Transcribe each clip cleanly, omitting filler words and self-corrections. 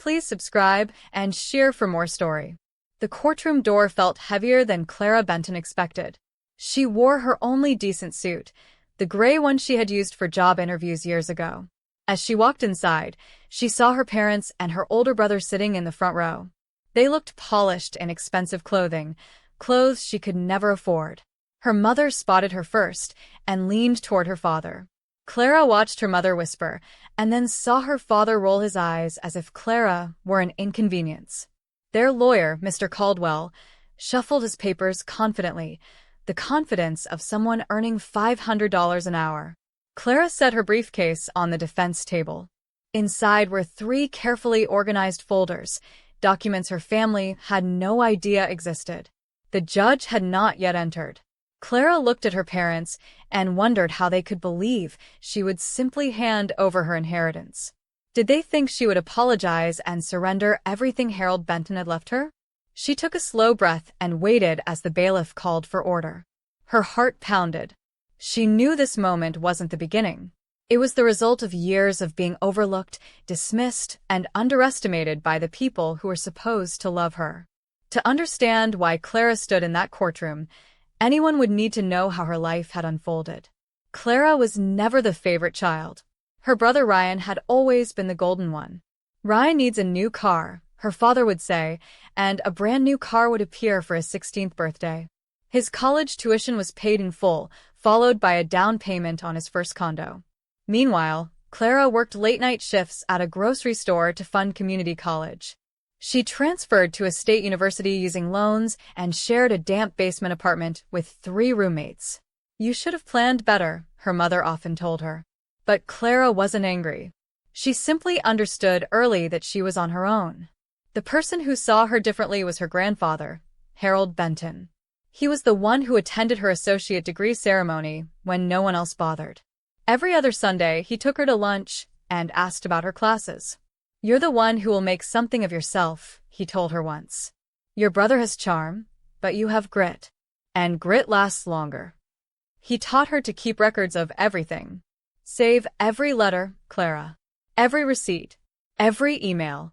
Please subscribe and share for more story. The courtroom door felt heavier than Clara Benton expected. She wore her only decent suit, the gray one she had used for job interviews years ago. As she walked inside, she saw her parents and her older brother sitting in the front row. They looked polished in expensive clothing, clothes she could never afford. Her mother spotted her first and leaned toward her father. Clara watched her mother whisper, and then saw her father roll his eyes as if Clara were an inconvenience. Their lawyer, Mr. Caldwell, shuffled his papers confidently, the confidence of someone earning $500 an hour. Clara set her briefcase on the defense table. Inside were 3 carefully organized folders, documents her family had no idea existed. The judge had not yet entered. Clara looked at her parents and wondered how they could believe she would simply hand over her inheritance. Did they think she would apologize and surrender everything Harold Benton had left her? She took a slow breath and waited as the bailiff called for order. Her heart pounded. She knew this moment wasn't the beginning. It was the result of years of being overlooked, dismissed, and underestimated by the people who were supposed to love her. To understand why Clara stood in that courtroom, anyone would need to know how her life had unfolded. Clara was never the favorite child. Her brother Ryan had always been the golden one. Ryan needs a new car, her father would say, and a brand new car would appear for his 16th birthday. His college tuition was paid in full, followed by a down payment on his first condo. Meanwhile, Clara worked late-night shifts at a grocery store to fund community college. She transferred to a state university using loans and shared a damp basement apartment with 3 roommates. "You should have planned better," her mother often told her. But Clara wasn't angry. She simply understood early that she was on her own. The person who saw her differently was her grandfather, Harold Benton. He was the one who attended her associate degree ceremony when no one else bothered. Every other Sunday, he took her to lunch and asked about her classes. "You're the one who will make something of yourself," he told her once. "Your brother has charm, but you have grit. And grit lasts longer." He taught her to keep records of everything. Save every letter, Clara. Every receipt. Every email.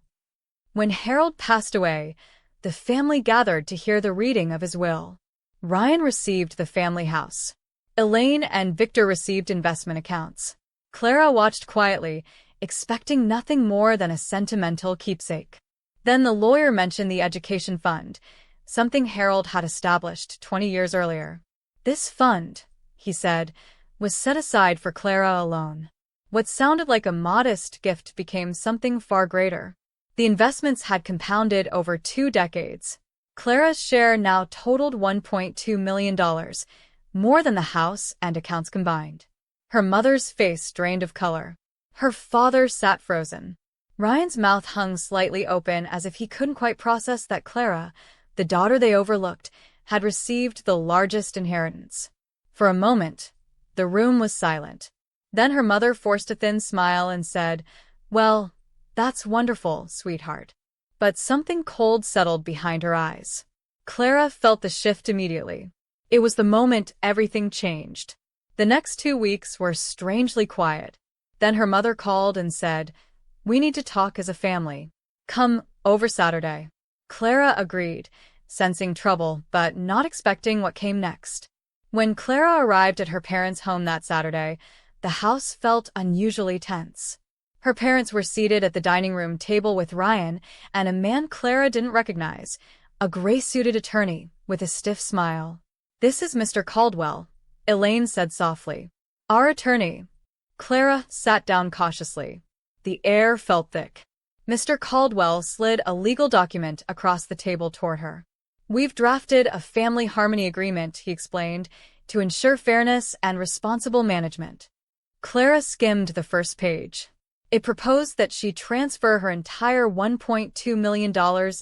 When Harold passed away, the family gathered to hear the reading of his will. Ryan received the family house. Elaine and Victor received investment accounts. Clara watched quietly, expecting nothing more than a sentimental keepsake. Then the lawyer mentioned the education fund, something Harold had established 20 years earlier. "This fund," he said, "was set aside for Clara alone." What sounded like a modest gift became something far greater. The investments had compounded over 2 decades. Clara's share now totaled $1.2 million, more than the house and accounts combined. Her mother's face drained of color. Her father sat frozen. Ryan's mouth hung slightly open as if he couldn't quite process that Clara, the daughter they overlooked, had received the largest inheritance. For a moment, the room was silent. Then her mother forced a thin smile and said, "Well, that's wonderful, sweetheart." But something cold settled behind her eyes. Clara felt the shift immediately. It was the moment everything changed. The next 2 weeks were strangely quiet. Then her mother called and said, "We need to talk as a family. Come over Saturday." Clara agreed, sensing trouble but not expecting what came next. When Clara arrived at her parents' home that Saturday, the house felt unusually tense. Her parents were seated at the dining room table with Ryan and a man Clara didn't recognize, a gray-suited attorney with a stiff smile. "This is Mr. Caldwell," Elaine said softly. "Our attorney." Clara sat down cautiously. The air felt thick. Mr. Caldwell slid a legal document across the table toward her. "We've drafted a family harmony agreement," he explained, "to ensure fairness and responsible management." Clara skimmed the first page. It proposed that she transfer her entire $1.2 million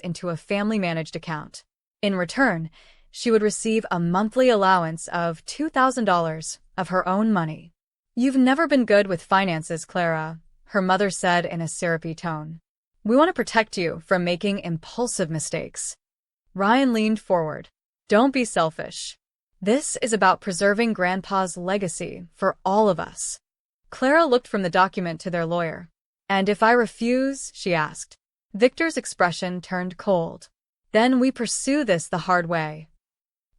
into a family-managed account. In return, she would receive a monthly allowance of $2,000 of her own money. "You've never been good with finances, Clara," her mother said in a syrupy tone. "We want to protect you from making impulsive mistakes." Ryan leaned forward. "Don't be selfish. This is about preserving Grandpa's legacy for all of us." Clara looked from the document to their lawyer. "And if I refuse?" she asked. Victor's expression turned cold. Then we pursue this the hard way.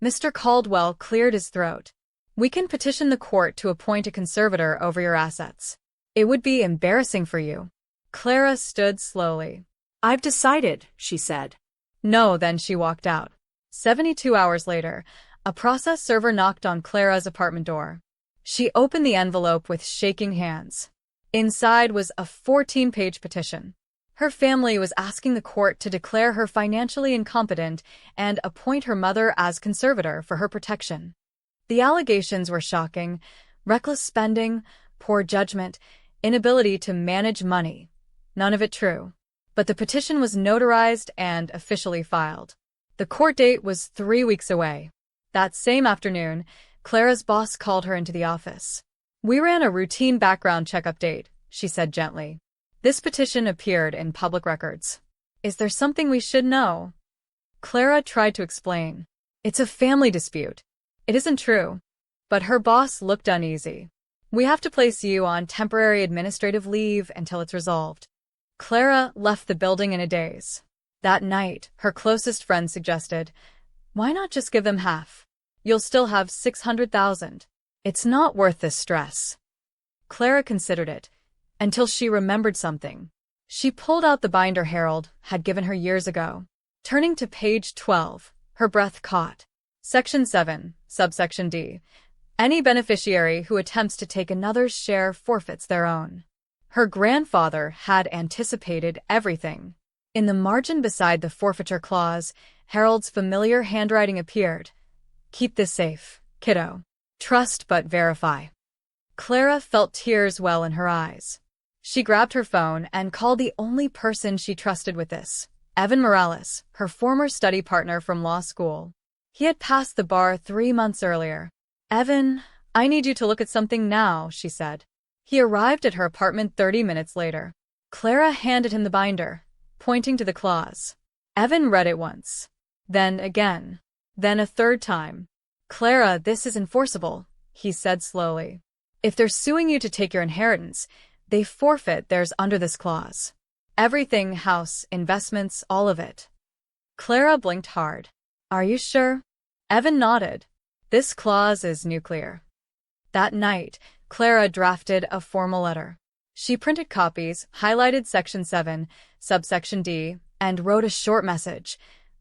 Mr. Caldwell cleared his throat. We can petition the court to appoint a conservator over your assets. It would be embarrassing for you. Clara stood slowly. I've decided, she said. No, then she walked out. 72 hours later, a process server knocked on Clara's apartment door. She opened the envelope with shaking hands. Inside was a 14-page petition. Her family was asking the court to declare her financially incompetent and appoint her mother as conservator for her protection. The allegations were shocking: reckless spending, poor judgment, inability to manage money. None of it true. But the petition was notarized and officially filed. The court date was 3 weeks away. That same afternoon, Clara's boss called her into the office. We ran a routine background check update, she said gently. This petition appeared in public records. Is there something we should know? Clara tried to explain. It's a family dispute. It isn't true. But her boss looked uneasy. We have to place you on temporary administrative leave until it's resolved. Clara left the building in a daze. That night, her closest friend suggested, why not just give them half? You'll still have $600,000. It's not worth this stress. Clara considered it, until she remembered something. She pulled out the binder Harold had given her years ago. Turning to page 12, her breath caught. Section 7, subsection D. Any beneficiary who attempts to take another's share forfeits their own. Her grandfather had anticipated everything. In the margin beside the forfeiture clause, Harold's familiar handwriting appeared. Keep this safe, kiddo. Trust but verify. Clara felt tears well in her eyes. She grabbed her phone and called the only person she trusted with this, Evan Morales, her former study partner from law school. He had passed the bar 3 months earlier. Evan, I need you to look at something now, she said. He arrived at her apartment 30 minutes later. Clara handed him the binder, pointing to the clause. Evan read it once. Then again. Then a third time. Clara, this is enforceable, he said slowly. If they're suing you to take your inheritance, they forfeit theirs under this clause. Everything, house, investments, all of it. Clara blinked hard. Are you sure? Evan nodded. This clause is nuclear. That night, Clara drafted a formal letter. She printed copies, highlighted Section 7, subsection D, and wrote a short message.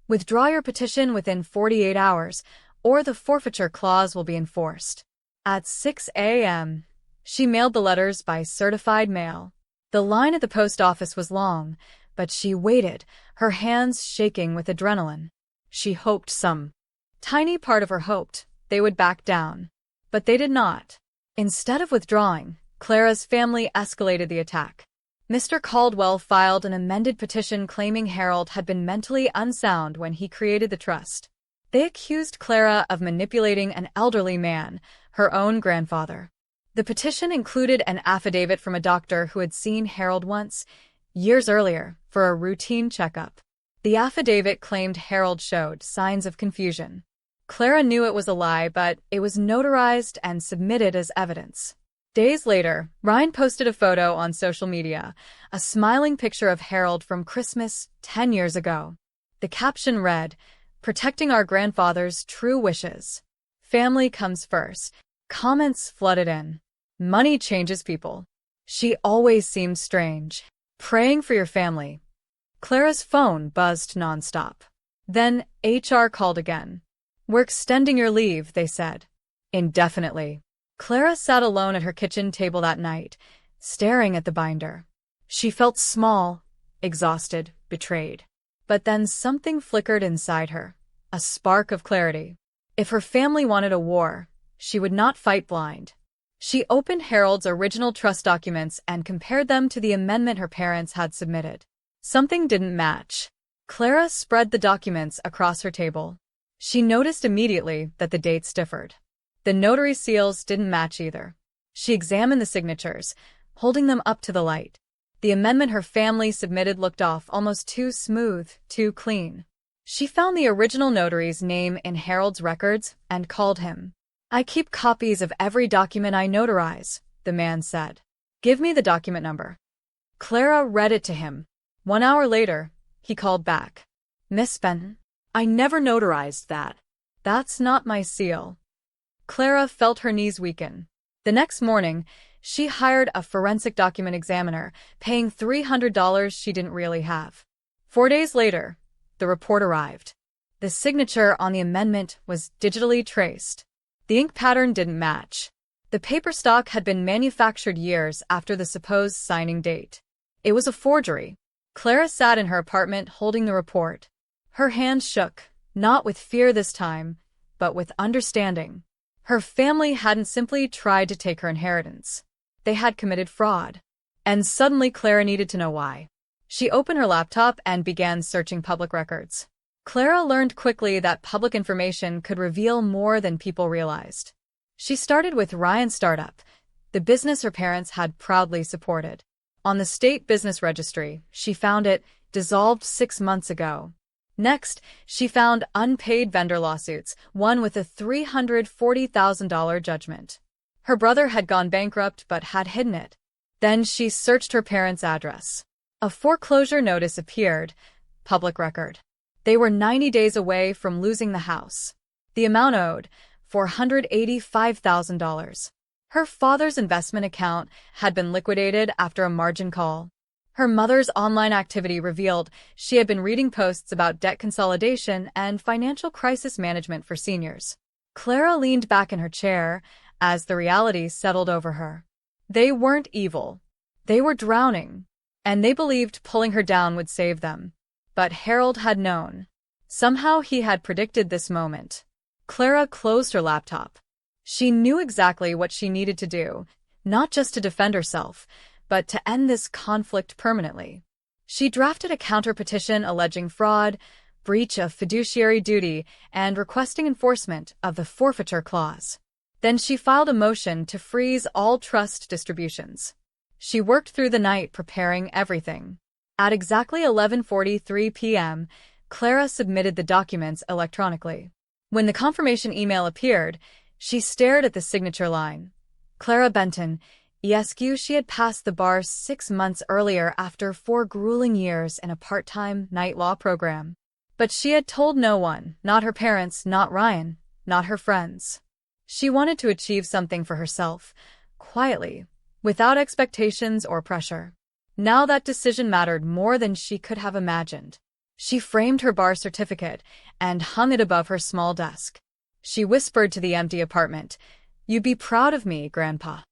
Withdraw your petition within 48 hours, or the forfeiture clause will be enforced. At 6 a.m., she mailed the letters by certified mail. The line at the post office was long, but she waited, her hands shaking with adrenaline. She hoped some tiny part of her hoped they would back down. But they did not. Instead of withdrawing, Clara's family escalated the attack. Mr. Caldwell filed an amended petition claiming Harold had been mentally unsound when he created the trust. They accused Clara of manipulating an elderly man, her own grandfather. The petition included an affidavit from a doctor who had seen Harold once, years earlier, for a routine checkup. The affidavit claimed Harold showed signs of confusion. Clara knew it was a lie, but it was notarized and submitted as evidence. Days later, Ryan posted a photo on social media, a smiling picture of Harold from Christmas 10 years ago. The caption read, "Protecting our grandfather's true wishes. Family comes first." Comments flooded in. Money changes people. She always seems strange. Praying for your family. Clara's phone buzzed nonstop. Then HR called again. We're extending your leave, they said. Indefinitely. Clara sat alone at her kitchen table that night, staring at the binder. She felt small, exhausted, betrayed. But then something flickered inside her, a spark of clarity. If her family wanted a war, she would not fight blind. She opened Harold's original trust documents and compared them to the amendment her parents had submitted. Something didn't match. Clara spread the documents across her table. She noticed immediately that the dates differed. The notary seals didn't match either. She examined the signatures, holding them up to the light. The amendment her family submitted looked off, almost too smooth, too clean. She found the original notary's name in Harold's records and called him. I keep copies of every document I notarize, the man said. Give me the document number. Clara read it to him. 1 hour later, he called back. Miss Benton, I never notarized that. that's not my seal. Clara felt her knees weaken. The next morning, she hired a forensic document examiner, paying $300 she didn't really have. 4 days later, the report arrived. The signature on the amendment was digitally traced. The ink pattern didn't match. The paper stock had been manufactured years after the supposed signing date. It was a forgery. Clara sat in her apartment holding the report. Her hands shook, not with fear this time, but with understanding. Her family hadn't simply tried to take her inheritance. They had committed fraud. And suddenly Clara needed to know why. She opened her laptop and began searching public records. Clara learned quickly that public information could reveal more than people realized. She started with Ryan's startup, the business her parents had proudly supported. On the state business registry, she found it dissolved 6 months ago. Next, she found unpaid vendor lawsuits, one with a $340,000 judgment. Her brother had gone bankrupt but had hidden it. Then she searched her parents' address. A foreclosure notice appeared, public record. They were 90 days away from losing the house. The amount owed, $485,000. Her father's investment account had been liquidated after a margin call. Her mother's online activity revealed she had been reading posts about debt consolidation and financial crisis management for seniors. Clara leaned back in her chair as the reality settled over her. They weren't evil. They were drowning, and they believed pulling her down would save them. But Harold had known. Somehow he had predicted this moment. Clara closed her laptop. She knew exactly what she needed to do, not just to defend herself, but to end this conflict permanently. She drafted a counter-petition alleging fraud, breach of fiduciary duty, and requesting enforcement of the forfeiture clause. Then she filed a motion to freeze all trust distributions. She worked through the night preparing everything. At exactly 11:43 p.m., Clara submitted the documents electronically. When the confirmation email appeared, she stared at the signature line. Clara Benton, ESQ. She had passed the bar 6 months earlier after 4 grueling years in a part-time night law program. But she had told no one, not her parents, not Ryan, not her friends. She wanted to achieve something for herself, quietly, without expectations or pressure. Now that decision mattered more than she could have imagined. She framed her bar certificate and hung it above her small desk. She whispered to the empty apartment, "You'd be proud of me, Grandpa."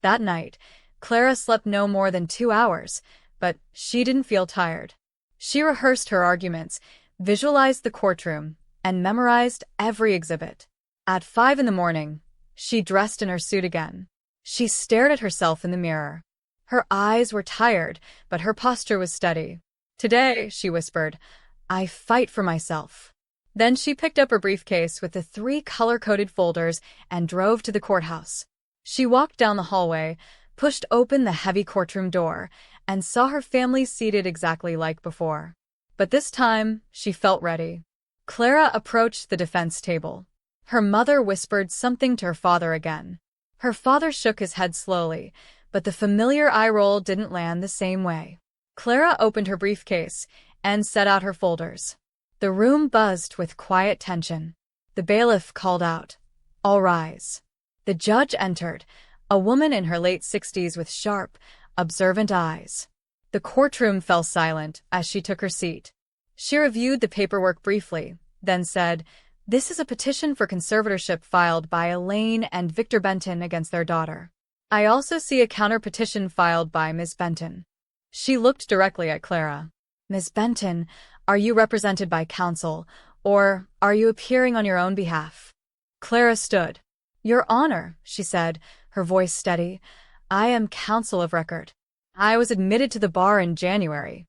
That night, Clara slept no more than 2 hours, but she didn't feel tired. She rehearsed her arguments, visualized the courtroom, and memorized every exhibit. At 5 in the morning, she dressed in her suit again. She stared at herself in the mirror. Her eyes were tired, but her posture was steady. "Today," she whispered, "I fight for myself." Then she picked up her briefcase with the 3 color-coded folders and drove to the courthouse. She walked down the hallway, pushed open the heavy courtroom door, and saw her family seated exactly like before. But this time, she felt ready. Clara approached the defense table. Her mother whispered something to her father again. Her father shook his head slowly, but the familiar eye roll didn't land the same way. Clara opened her briefcase and set out her folders. The room buzzed with quiet tension. The bailiff called out, "All rise." The judge entered, a woman in her late 60s with sharp, observant eyes. The courtroom fell silent as she took her seat. She reviewed the paperwork briefly, then said, "This is a petition for conservatorship filed by Elaine and Victor Benton against their daughter. I also see a counter-petition filed by Ms. Benton." She looked directly at Clara. "Ms. Benton, are you represented by counsel, or are you appearing on your own behalf?" Clara stood. "Your Honor," she said, her voice steady, "I am counsel of record. I was admitted to the bar in January."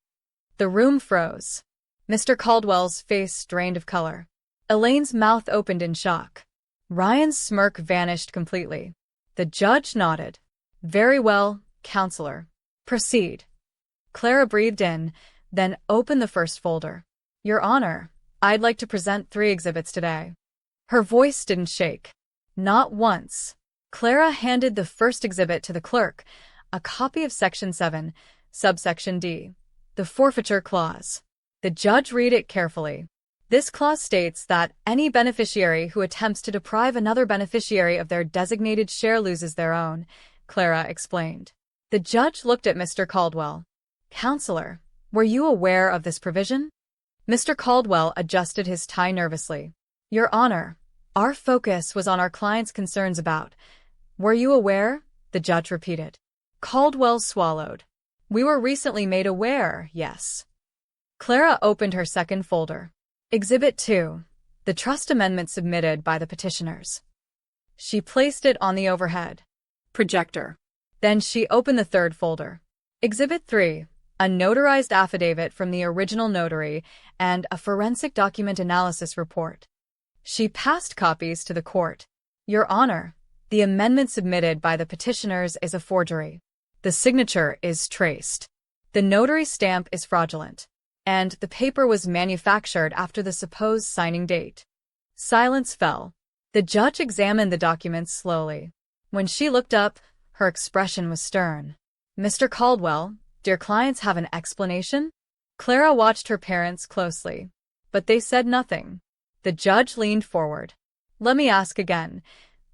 The room froze. Mr. Caldwell's face drained of color. Elaine's mouth opened in shock. Ryan's smirk vanished completely. The judge nodded. "Very well, counselor. Proceed." Clara breathed in, then opened the first folder. "Your Honor, I'd like to present 3 exhibits today." Her voice didn't shake. Not once. Clara handed the first exhibit to the clerk, a copy of Section 7, subsection D, The forfeiture clause. The judge read it carefully. This clause states that any beneficiary who attempts to deprive another beneficiary of their designated share loses their own, Clara explained. The judge looked at Mr. Caldwell. Counselor, were you aware of this provision? Mr. Caldwell adjusted his tie nervously. Your Honor, our focus was on our client's concerns about. Were you aware? The judge repeated. Caldwell swallowed. We were recently made aware, yes. Clara opened her second folder. Exhibit 2. The trust amendment submitted by the petitioners. She placed it on the overhead projector. Then she opened the third folder. Exhibit 3. A notarized affidavit from the original notary and a forensic document analysis report. She passed copies to the court. Your Honor, the amendment submitted by the petitioners is a forgery. The signature is traced. The notary stamp is fraudulent. And the paper was manufactured after the supposed signing date. Silence fell. The judge examined the documents slowly. When she looked up, her expression was stern. Mr. Caldwell, do your clients have an explanation? Clara watched her parents closely, but they said nothing. The judge leaned forward. Let me ask again.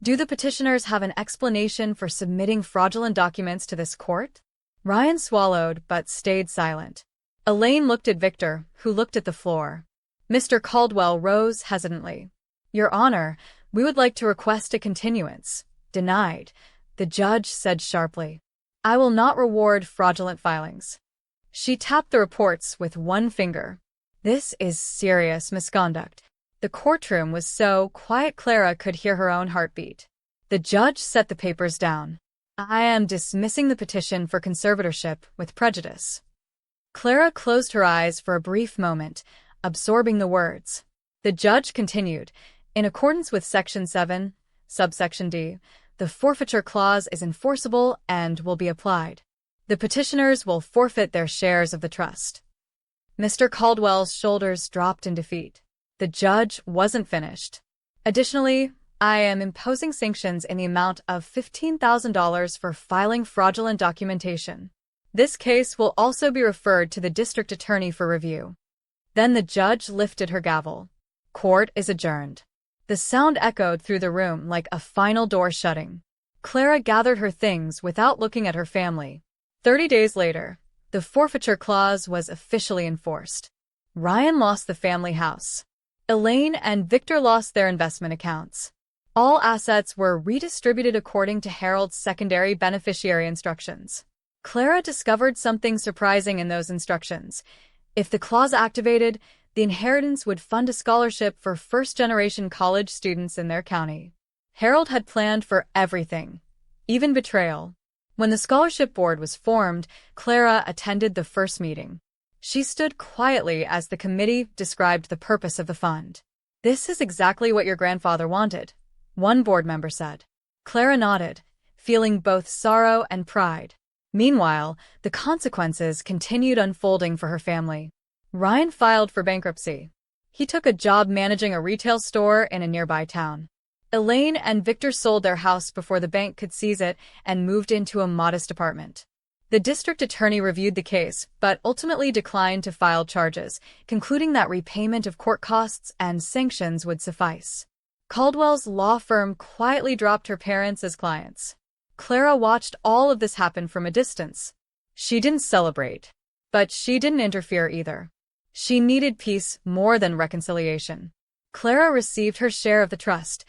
Do the petitioners have an explanation for submitting fraudulent documents to this court? Ryan swallowed but stayed silent. Elaine looked at Victor, who looked at the floor. Mr. Caldwell rose hesitantly. Your Honor, we would like to request a continuance. Denied, the judge said sharply. I will not reward fraudulent filings. She tapped the reports with one finger. This is serious misconduct. The courtroom was so quiet Clara could hear her own heartbeat. The judge set the papers down. I am dismissing the petition for conservatorship with prejudice. Clara closed her eyes for a brief moment, absorbing the words. The judge continued, in accordance with Section 7, subsection D, the forfeiture clause is enforceable and will be applied. The petitioners will forfeit their shares of the trust. Mr. Caldwell's shoulders dropped in defeat. The judge wasn't finished. Additionally, I am imposing sanctions in the amount of $15,000 for filing fraudulent documentation. This case will also be referred to the district attorney for review. Then the judge lifted her gavel. Court is adjourned. The sound echoed through the room like a final door shutting. Clara gathered her things without looking at her family. 30 days later, the forfeiture clause was officially enforced. Ryan lost the family house. Elaine and Victor lost their investment accounts. All assets were redistributed according to Harold's secondary beneficiary instructions. Clara discovered something surprising in those instructions. If the clause activated, the inheritance would fund a scholarship for first-generation college students in their county. Harold had planned for everything, even betrayal. When the scholarship board was formed, Clara attended the first meeting. She stood quietly as the committee described the purpose of the fund. This is exactly what your grandfather wanted, one board member said. Clara nodded, feeling both sorrow and pride. Meanwhile, the consequences continued unfolding for her family. Ryan filed for bankruptcy. He took a job managing a retail store in a nearby town. Elaine and Victor sold their house before the bank could seize it and moved into a modest apartment. The district attorney reviewed the case, but ultimately declined to file charges, concluding that repayment of court costs and sanctions would suffice. Caldwell's law firm quietly dropped her parents as clients. Clara watched all of this happen from a distance. She didn't celebrate, but she didn't interfere either. She needed peace more than reconciliation. Clara received her share of the trust,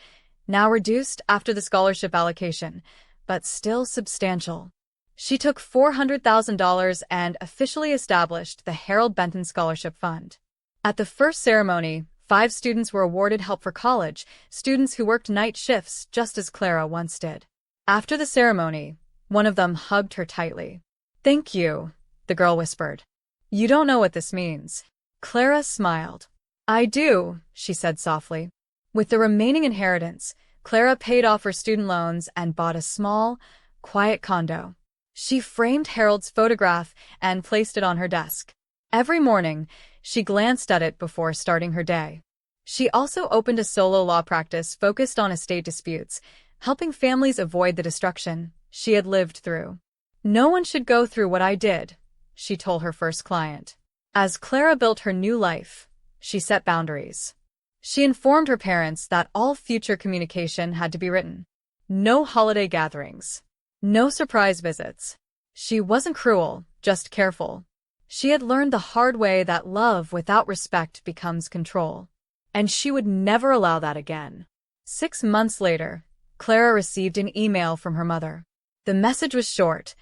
now reduced after the scholarship allocation, but still substantial. She took $400,000 and officially established the Harold Benton Scholarship Fund. At the first ceremony, 5 students were awarded help for college, students who worked night shifts just as Clara once did. After the ceremony, one of them hugged her tightly. Thank you, the girl whispered. You don't know what this means. Clara smiled. I do, she said softly. With the remaining inheritance, Clara paid off her student loans and bought a small, quiet condo. She framed Harold's photograph and placed it on her desk. Every morning, she glanced at it before starting her day. She also opened a solo law practice focused on estate disputes, helping families avoid the destruction she had lived through. No one should go through what I did, she told her first client. As Clara built her new life, she set boundaries. She informed her parents that all future communication had to be written. No holiday gatherings. No surprise visits. She wasn't cruel, just careful. She had learned the hard way that love without respect becomes control. And she would never allow that again. 6 months later, Clara received an email from her mother. The message was short.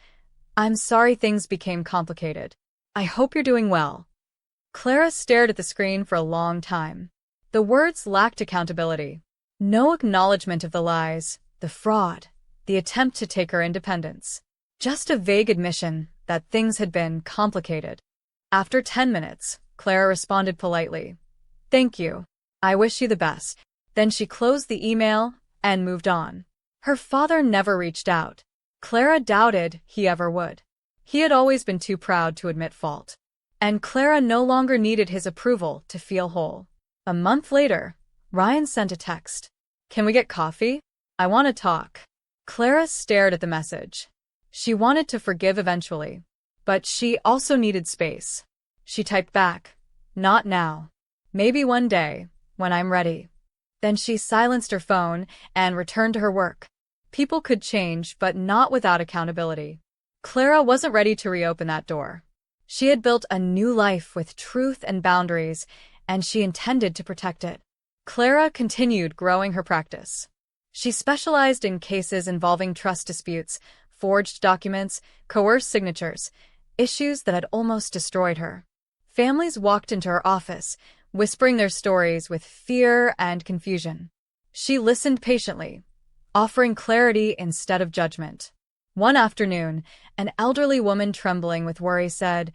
"I'm sorry things became complicated. I hope you're doing well." Clara stared at the screen for a long time. The words lacked accountability. No acknowledgement of the lies, the fraud, the attempt to take her independence. Just a vague admission that things had been complicated. After 10 minutes, Clara responded politely. "Thank you. I wish you the best." Then she closed the email and moved on. Her father never reached out. Clara doubted he ever would. He had always been too proud to admit fault. And Clara no longer needed his approval to feel whole. A month later, Ryan sent a text. "Can we get coffee? I want to talk." Clara stared at the message. She wanted to forgive eventually, but she also needed space. She typed back, "Not now. Maybe one day, when I'm ready." Then she silenced her phone and returned to her work. People could change, but not without accountability. Clara wasn't ready to reopen that door. She had built a new life with truth and boundaries, and she intended to protect it. Clara continued growing her practice. She specialized in cases involving trust disputes, forged documents, coerced signatures, issues that had almost destroyed her. Families walked into her office, whispering their stories with fear and confusion. She listened patiently, offering clarity instead of judgment. One afternoon, an elderly woman trembling with worry said,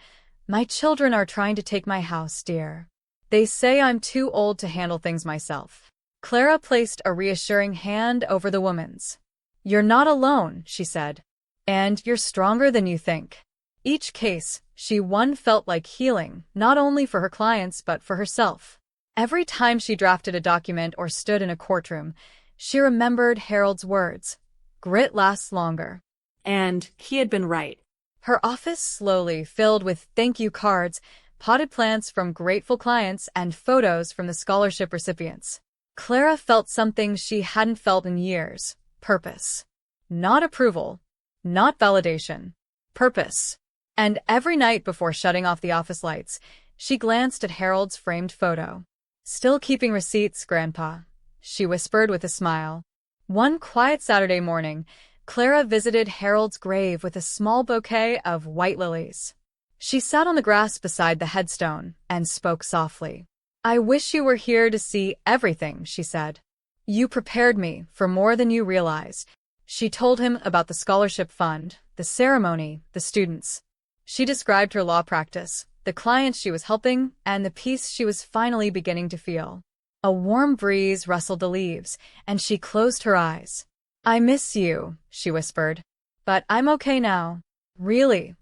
"My children are trying to take my house, dear. They say I'm too old to handle things myself." Clara placed a reassuring hand over the woman's. "You're not alone," she said. "And you're stronger than you think." Each case she won felt like healing, not only for her clients but for herself. Every time she drafted a document or stood in a courtroom, she remembered Harold's words, "Grit lasts longer." And he had been right. Her office slowly filled with thank you cards, potted plants from grateful clients, and photos from the scholarship recipients. Clara felt something she hadn't felt in years: purpose. Not approval, not validation. Purpose. And every night before shutting off the office lights, she glanced at Harold's framed photo. "Still keeping receipts, Grandpa," she whispered with a smile. One quiet Saturday morning, Clara visited Harold's grave with a small bouquet of white lilies. She sat on the grass beside the headstone and spoke softly. "I wish you were here to see everything," she said. "You prepared me for more than you realize." She told him about the scholarship fund, the ceremony, the students. She described her law practice, the clients she was helping, and the peace she was finally beginning to feel. A warm breeze rustled the leaves, and she closed her eyes. "I miss you," she whispered. "But I'm okay now. Really."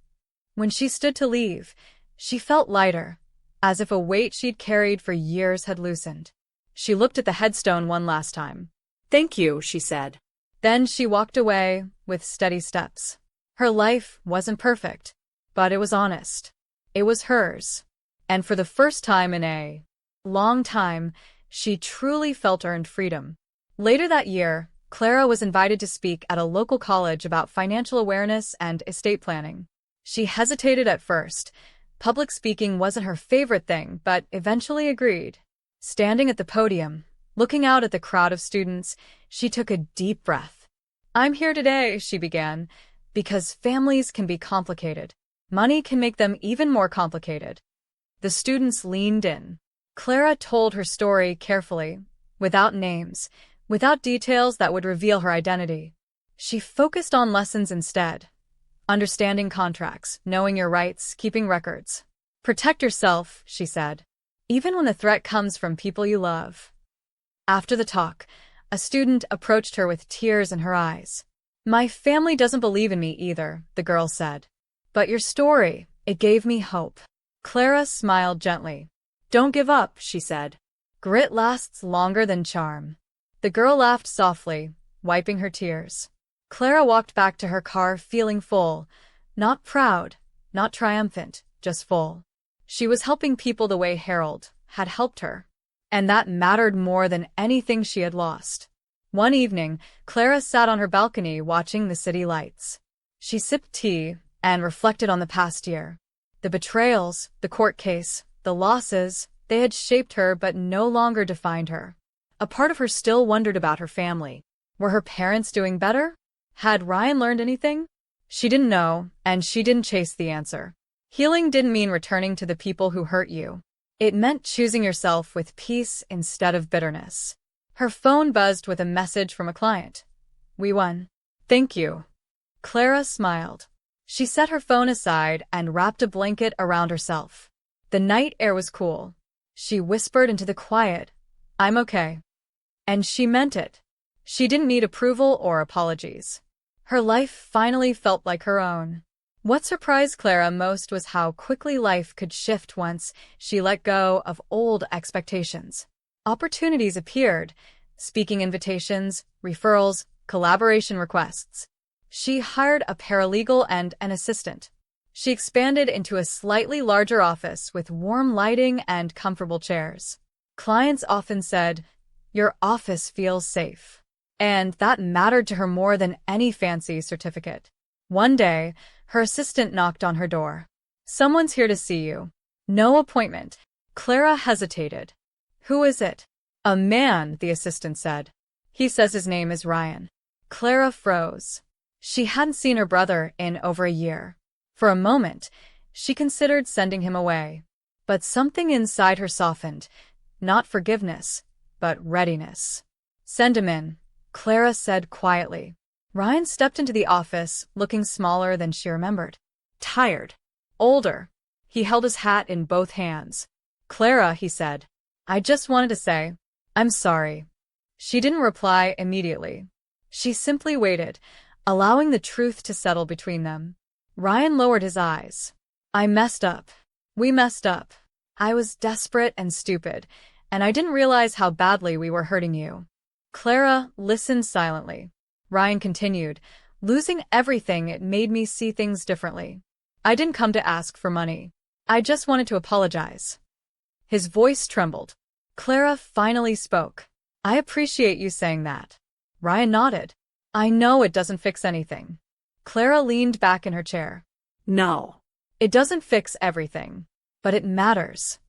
When she stood to leave, she felt lighter, as if a weight she'd carried for years had loosened. She looked at the headstone one last time. "Thank you," she said. Then she walked away with steady steps. Her life wasn't perfect, but it was honest. It was hers. And for the first time in a long time, she truly felt earned freedom. Later that year, Clara was invited to speak at a local college about financial awareness and estate planning. She hesitated at first. Public speaking wasn't her favorite thing, but eventually agreed. Standing at the podium, looking out at the crowd of students, she took a deep breath. "I'm here today," she began, "because families can be complicated. Money can make them even more complicated." The students leaned in. Clara told her story carefully, without names, without details that would reveal her identity. She focused on lessons instead. Understanding contracts, knowing your rights, keeping records. "Protect yourself," she said, "even when the threat comes from people you love." After the talk, a student approached her with tears in her eyes. "My family doesn't believe in me either," the girl said. "But your story, it gave me hope." Clara smiled gently. "Don't give up," she said. "Grit lasts longer than charm." The girl laughed softly, wiping her tears. Clara walked back to her car feeling full, not proud, not triumphant, just full. She was helping people the way Harold had helped her, and that mattered more than anything she had lost. One evening, Clara sat on her balcony watching the city lights. She sipped tea and reflected on the past year. The betrayals, the court case, the losses, they had shaped her but no longer defined her. A part of her still wondered about her family. Were her parents doing better? Had Ryan learned anything? She didn't know, and she didn't chase the answer. Healing didn't mean returning to the people who hurt you. It meant choosing yourself with peace instead of bitterness. Her phone buzzed with a message from a client. "We won. Thank you." Clara smiled. She set her phone aside and wrapped a blanket around herself. The night air was cool. She whispered into the quiet, "I'm okay." And she meant it. She didn't need approval or apologies. Her life finally felt like her own. What surprised Clara most was how quickly life could shift once she let go of old expectations. Opportunities appeared, speaking invitations, referrals, collaboration requests. She hired a paralegal and an assistant. She expanded into a slightly larger office with warm lighting and comfortable chairs. Clients often said, "Your office feels safe." And that mattered to her more than any fancy certificate. One day, her assistant knocked on her door. "Someone's here to see you." "No appointment." Clara hesitated. "Who is it?" "A man," the assistant said. "He says his name is Ryan." Clara froze. She hadn't seen her brother in over a year. For a moment, she considered sending him away. But something inside her softened. Not forgiveness, but readiness. "Send him in," Clara said quietly. Ryan stepped into the office, looking smaller than she remembered. Tired. Older. He held his hat in both hands. "Clara," he said, "I just wanted to say, I'm sorry." She didn't reply immediately. She simply waited, allowing the truth to settle between them. Ryan lowered his eyes. "I messed up. We messed up. I was desperate and stupid, and I didn't realize how badly we were hurting you." Clara listened silently. Ryan continued, "Losing everything, it made me see things differently. I didn't come to ask for money. I just wanted to apologize." His voice trembled. Clara finally spoke. "I appreciate you saying that." Ryan nodded. "I know it doesn't fix anything." Clara leaned back in her chair. No. "It doesn't fix everything, but it matters."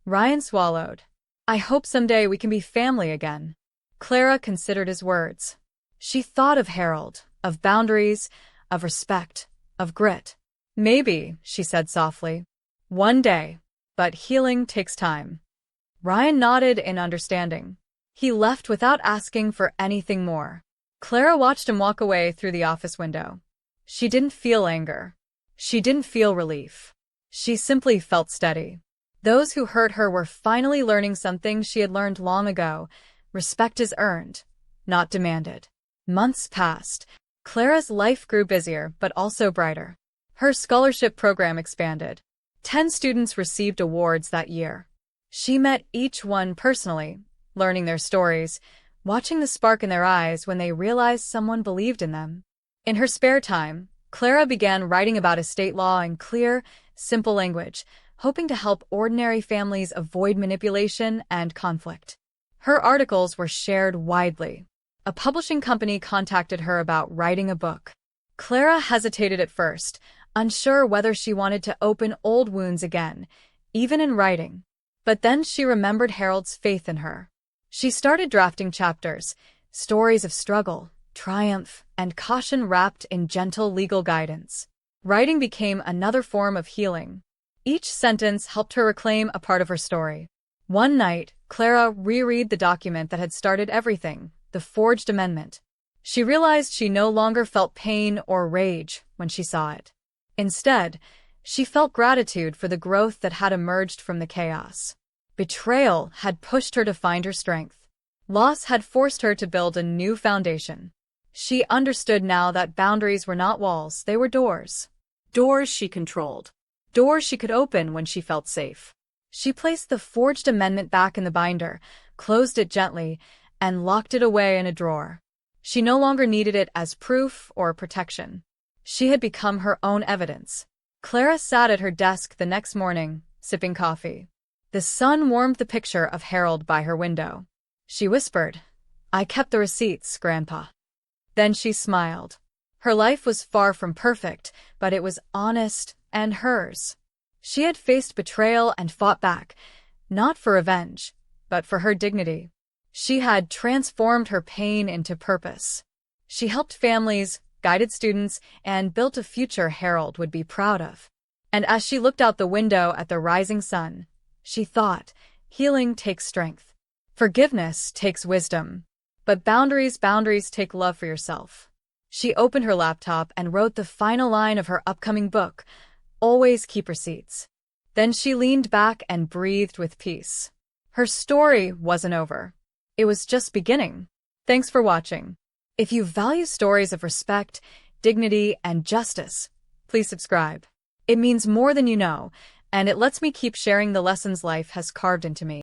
Ryan swallowed. "I hope someday we can be family again." Clara considered his words. She thought of Harold, of boundaries, of respect, of grit. "Maybe," she said softly. "One day. But healing takes time." Ryan nodded in understanding. He left without asking for anything more. Clara watched him walk away through the office window. She didn't feel anger. She didn't feel relief. She simply felt steady. Those who hurt her were finally learning something she had learned long ago. Respect is earned, not demanded. Months passed. Clara's life grew busier, but also brighter. Her scholarship program expanded. 10 students received awards that year. She met each one personally, learning their stories, watching the spark in their eyes when they realized someone believed in them. In her spare time, Clara began writing about estate law in clear, simple language, hoping to help ordinary families avoid manipulation and conflict. Her articles were shared widely. A publishing company contacted her about writing a book. Clara hesitated at first, unsure whether she wanted to open old wounds again, even in writing. But then she remembered Harold's faith in her. She started drafting chapters, stories of struggle, triumph, and caution wrapped in gentle legal guidance. Writing became another form of healing. Each sentence helped her reclaim a part of her story. One night, Clara reread the document that had started everything, the forged amendment. She realized she no longer felt pain or rage when she saw it. Instead, she felt gratitude for the growth that had emerged from the chaos. Betrayal had pushed her to find her strength. Loss had forced her to build a new foundation. She understood now that boundaries were not walls, they were doors. Doors she controlled. Doors she could open when she felt safe. She placed the forged amendment back in the binder, closed it gently, and locked it away in a drawer. She no longer needed it as proof or protection. She had become her own evidence. Clara sat at her desk the next morning, sipping coffee. The sun warmed the picture of Harold by her window. She whispered, "I kept the receipts, Grandpa." Then she smiled. Her life was far from perfect, but it was honest and hers. She had faced betrayal and fought back, not for revenge, but for her dignity. She had transformed her pain into purpose. She helped families, guided students, and built a future Harold would be proud of. And as she looked out the window at the rising sun, she thought, healing takes strength. Forgiveness takes wisdom. But boundaries take love for yourself. She opened her laptop and wrote the final line of her upcoming book, "Always keep receipts." Then she leaned back and breathed with peace. Her story wasn't over. It was just beginning. Thanks for watching. If you value stories of respect, dignity, and justice, please subscribe. It means more than you know, and it lets me keep sharing the lessons life has carved into me.